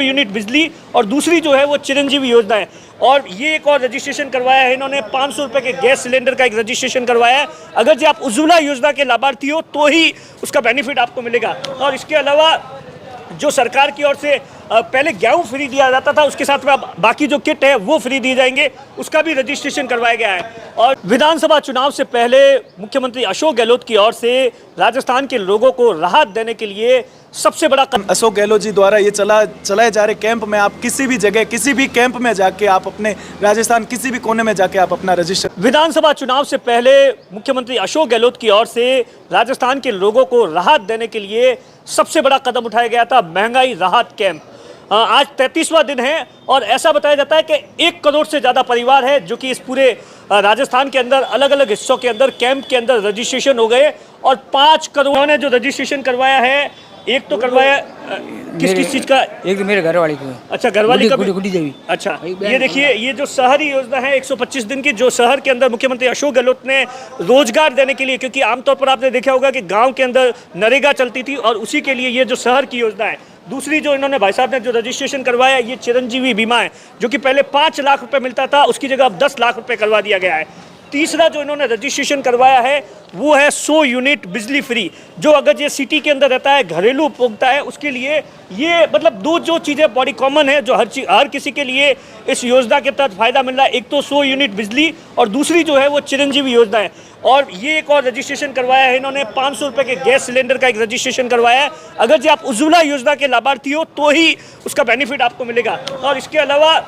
Unit बिजली और दूसरी जो है वो चिरंजीवी योजना है। और ये एक और रजिस्ट्रेशन करवाया है इन्होंने, 500 रुपए के गैस सिलेंडर का एक रजिस्ट्रेशन करवाया है। अगर जो आप उज्ज्वला योजना के लाभार्थी हो तो ही उसका बेनिफिट आपको मिलेगा। और इसके अलावा जो सरकार की ओर से पहले गेहूं फ्री दिया जाता था, उसके साथ में अब बाकी जो किट है वो फ्री दिए जाएंगे, उसका भी रजिस्ट्रेशन करवाया गया है। और विधानसभा चुनाव से पहले मुख्यमंत्री अशोक गहलोत की ओर से राजस्थान के लोगों को राहत देने के लिए सबसे बड़ा अशोक गहलोत जी द्वारा ये चलाए जा रहे कैंप में आप किसी भी जगह किसी भी कैंप में जाके आप अपने राजस्थान किसी भी कोने में जाके आप अपना रजिस्टर। विधानसभा चुनाव से पहले मुख्यमंत्री अशोक गहलोत की ओर से राजस्थान के लोगों को राहत देने के लिए सबसे बड़ा कदम उठाया गया था, महंगाई राहत कैंप। आज 33वां दिन है और ऐसा बताया जाता है कि 1 करोड़ से ज़्यादा परिवार है जो कि इस पूरे राजस्थान के अंदर अलग अलग हिस्सों के अंदर कैंप के अंदर रजिस्ट्रेशन हो गए। और 5 करोड़ ने जो रजिस्ट्रेशन करवाया है, एक तो करवाया किस चीज का? एक तो मेरे घर वाली को। अच्छा, घर वाली का गुड्डी देवी। अच्छा, ये देखिए, ये जो शहरी योजना है 125 दिन की, जो शहर के अंदर मुख्यमंत्री अशोक गहलोत ने रोजगार देने के लिए, क्योंकि आमतौर पर आपने देखा होगा कि गांव के अंदर नरेगा चलती थी और उसी के लिए ये जो शहर की योजना है। दूसरी जो इन्होंने भाई साहब ने जो रजिस्ट्रेशन करवाया, ये चिरंजीवी बीमा है, जो कि पहले 5 लाख रुपए मिलता था, उसकी जगह अब 10 लाख रुपए करवा दिया गया है। तीसरा जो इन्होंने रजिस्ट्रेशन करवाया है वो है 100 यूनिट बिजली फ्री, जो अगर ये सिटी के अंदर रहता है, घरेलू उपभोक्ता है, उसके लिए ये मतलब दो जो चीज़ें बड़ी कॉमन है, जो हर किसी के लिए इस योजना के तहत फायदा मिल रहा है। एक तो 100 यूनिट बिजली और दूसरी जो है वो चिरंजीवी योजना है। और ये एक और रजिस्ट्रेशन करवाया है इन्होंने, 500 रुपए के गैस सिलेंडर का एक रजिस्ट्रेशन करवाया है। अगर जो आप उज्ज्वला योजना के लाभार्थी हो तो ही उसका बेनिफिट आपको मिलेगा। और इसके अलावा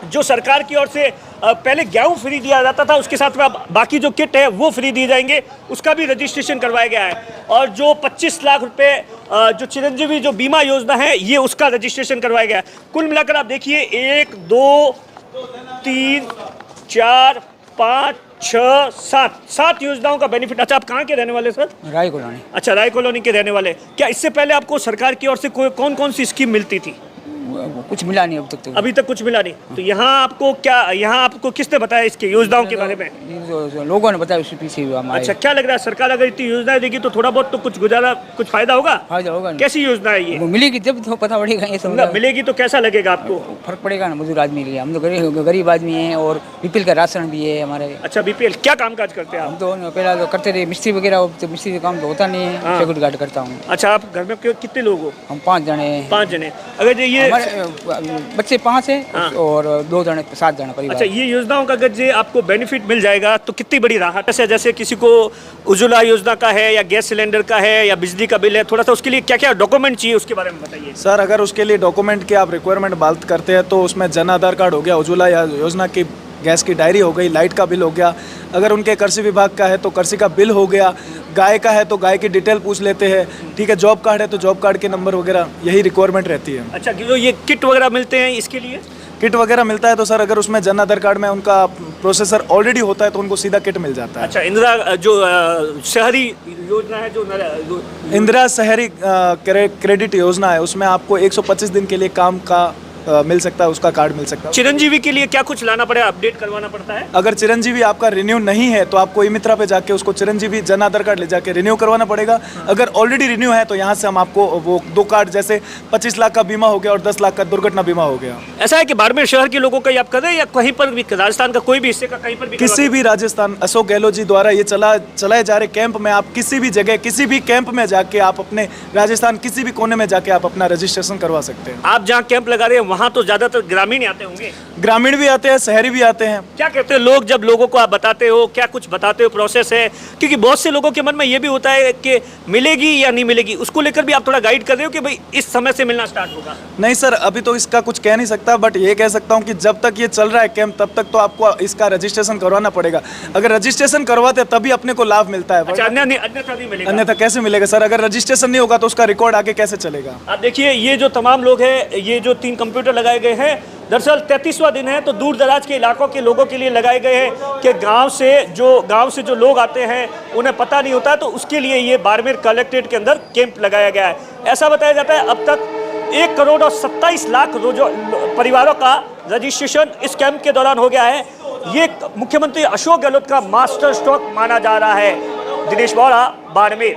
जो सरकार की ओर से पहले गेहूं फ्री दिया जाता था, उसके साथ में अब बाकी जो किट है वो फ्री दिए जाएंगे, उसका भी रजिस्ट्रेशन करवाया गया है। और जो 25 लाख रुपए जो चिरंजीवी जो बीमा योजना है, ये उसका रजिस्ट्रेशन करवाया गया है। कुल मिलाकर आप देखिए 1 2 3 4 5 6 7 योजनाओं का बेनिफिट। अच्छा, आप कहाँ के रहने वाले सर? राय कॉलोनी। अच्छा, राय कॉलोनी के रहने वाले। क्या इससे पहले आपको सरकार की ओर से कौन कौन सी स्कीम मिलती थी? कुछ मिला नहीं अभी तक कुछ मिला नहीं। तो यहाँ आपको किसने बताया इसके योजनाओं के बारे में? लोगों ने बताया उसके पीछे। अच्छा, क्या लग रहा है सरकार अगर इतनी योजनाएं देगी तो थोड़ा बहुत तो कुछ फायदा होगा? फायदा होगा। कैसी योजना है ये? मिलेगी जब तो पता पड़ेगा। ये सब मिलेगी तो कैसा लगेगा आपको? फर्क पड़ेगा ना, मजदूर आदमी के लिए। हम तो गरीब आदमी हैं और बीपीएल का राशन भी है हमारे। अच्छा, बीपीएल क्या काम काज करते हैं आप? हम तो पहला तो करते थे मिस्त्री वगैरह, तो मिस्त्री का काम तो होता नहीं है, सिक्योरिटी गार्ड करता हूँ। अच्छा, आप घर में कितने लोग हो? हम 5 जने। 5 जने। अगर ये बच्चे 5 है और 2 जने 7 जने परिवार। अच्छा, ये योजनाओं का अगर जे आपको बेनिफिट मिल जाएगा तो कितनी बड़ी राहत है? जैसे किसी को उज्ज्वला योजना का है या गैस सिलेंडर का है या बिजली का बिल है, थोड़ा सा उसके लिए क्या क्या डॉक्यूमेंट चाहिए उसके बारे में बताइए। सर, अगर उसके लिए डॉक्यूमेंट की आप रिक्वायरमेंट बात करते हैं तो उसमें जन आधार कार्ड हो गया, उज्ज्वला योजना की गैस की डायरी हो गई, लाइट का बिल हो गया, अगर उनके कृषि विभाग का है तो कृषि का बिल हो गया, गाय का है तो गाय की डिटेल पूछ लेते हैं, ठीक है, जॉब कार्ड है तो जॉब कार्ड के नंबर वगैरह, यही रिक्वायरमेंट रहती है। अच्छा, जो ये किट वगैरह मिलते हैं इसके लिए? किट वगैरह मिलता है तो सर अगर उसमें जन आधार कार्ड में उनका प्रोसेसर ऑलरेडी होता है तो उनको सीधा किट मिल जाता है। अच्छा, इंदिरा जो शहरी योजना है, जो इंदिरा शहरी क्रेडिट योजना है, उसमें आपको 125 दिन के लिए काम का मिल सकता है, उसका कार्ड मिल सकता है। चिरंजीवी के लिए क्या कुछ लाना पड़ेगा, अपडेट करवाना पड़ता है? अगर चिरंजीवी आपका रिन्यू नहीं है तो आपको ई मित्रा पे जाके उसको चिरंजीवी जन आधार कार्ड ले जाके रिन्यू करवाना पड़ेगा। अगर ऑलरेडी रिन्यू है तो यहाँ से हम आपको वो 2 कार्ड, जैसे 25 लाख का बीमा हो गया और 10 लाख का दुर्घटना बीमा हो गया। ऐसा है कि बाड़मेर शहर के लोगों का आप कर रहे हैं या कहीं पर भी, राजस्थान का कोई भी हिस्से का कहीं पर भी? किसी भी राजस्थान, अशोक गहलोत जी द्वारा ये चलाए जा रहे कैंप में आप किसी भी जगह किसी भी कैंप में जाके आप अपने राजस्थान किसी भी कोने में जाके आप अपना रजिस्ट्रेशन करवा सकते हैं। आप जहाँ कैंप लगा रहे हैं वहाँ तो ज्यादातर ग्रामीण आते होंगे? ग्रामीण भी आते हैं, शहरी भी आते हैं। क्या कहते हैं लोग जब लोगों को आप बताते हो, क्या कुछ बताते हो प्रोसेस है? क्योंकि बहुत से लोगों के मन में ये भी होता है कि मिलेगी या नहीं मिलेगी, उसको लेकर भी आप थोड़ा गाइड कर रहे हो कि भाई इस समय से मिलना स्टार्ट होगा? नहीं सर, अभी तो इसका कुछ कह नहीं सकता, बट ये कह सकता हूँ कि जब तक ये चल रहा है कैंप तब तक तो आपको इसका रजिस्ट्रेशन करवाना पड़ेगा। अगर रजिस्ट्रेशन करवाते तभी अपने को लाभ मिलता है। अच्छा, अन्यथा नहीं मिलेगा? अन्यथा कैसे मिलेगा सर? अगर रजिस्ट्रेशन नहीं होगा तो उसका रिकॉर्ड आगे कैसे चलेगा? आप देखिए, ये जो तमाम लोग हैं, ये जो 3 कंप्यूटर लगाए गए हैं, दरअसल 33वां दिन है तो दूर दराज के इलाकों के लोगों के लिए लगाए गए हैं कि गांव से जो लोग आते हैं उन्हें पता नहीं होता, तो उसके लिए ये बाड़मेर कलेक्ट्रेट के अंदर कैंप लगाया गया है। ऐसा बताया जाता है अब तक 1 करोड़ और 27 लाख परिवारों का रजिस्ट्रेशन इस कैंप के दौरान हो गया है। ये मुख्यमंत्री अशोक गहलोत का मास्टर स्ट्रोक माना जा रहा है। दिनेश बोरा, बाड़मेर।